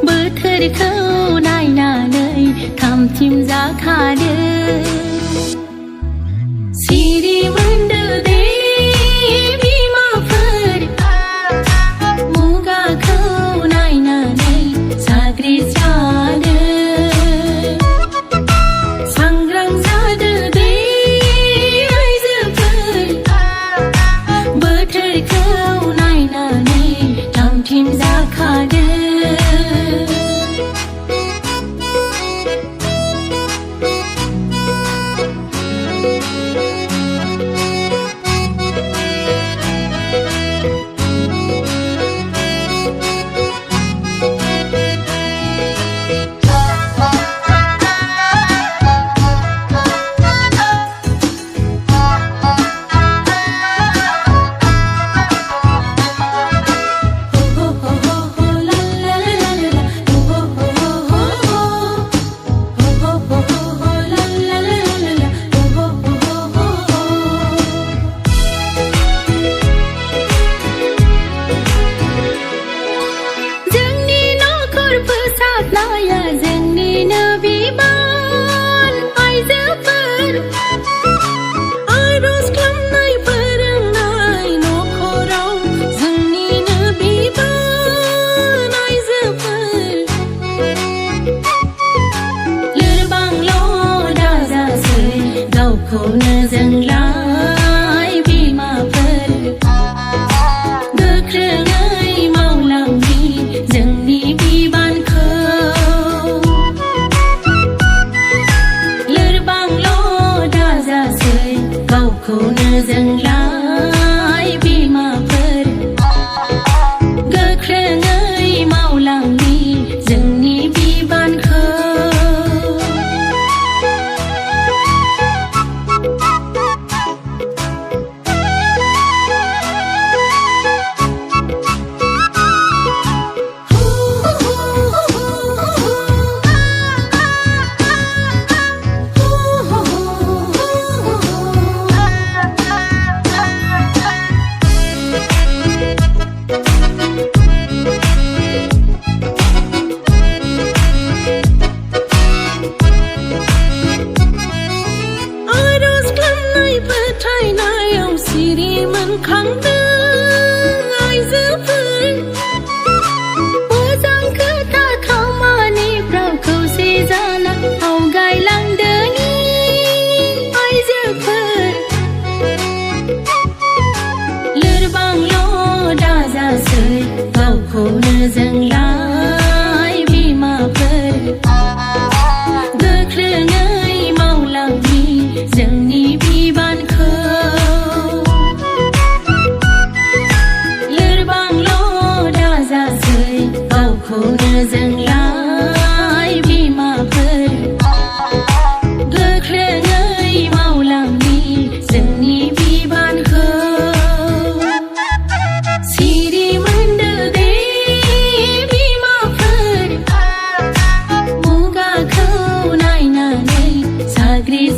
बोथोरखौ नायनानै खामथिम जाखादो सिरि मोनदो दे बिमाफोर मुगाखौ नायनानै साग्रिद जादो सांग्रां जादो दे आइजोफोर बोथोरखौ नायनानै थामथिम जाखादो फोसाबनाया जोंनिनो बिबान आइजोफोर आरज खालामनाय फोरोंनाय नखराव जोंनिनो बिबान आइजोफोर लोरबांल' दाजासै गावखौनो जोंलाय बिमाफोर गोख्रोङै मावलांनि जोंनि गावखौनो जोंलाय बिमाफोर गोख्रोङै मावलांनि जोंनि बिबानखौ फोथायनायाव सिरि मोनखांदों आइजोफोर मोजां खोथा खामानिफ्राव खौसे जाना आवगायलांदोनि आइजोफोर लोरबांल' दाजासै गावखौनो जोंलाय बिमाफोर गोख्रोङै मावलांनि जोंनि बिबानखौ लोरबांल' दाजासै गावखौनो जोंलाय बिमाफोर गोख्रोङै मावलांनि जोंनि बिबानखौ सिरि मोनदो दे बिमाफोर मुगाखौ नायनानै साग्रिद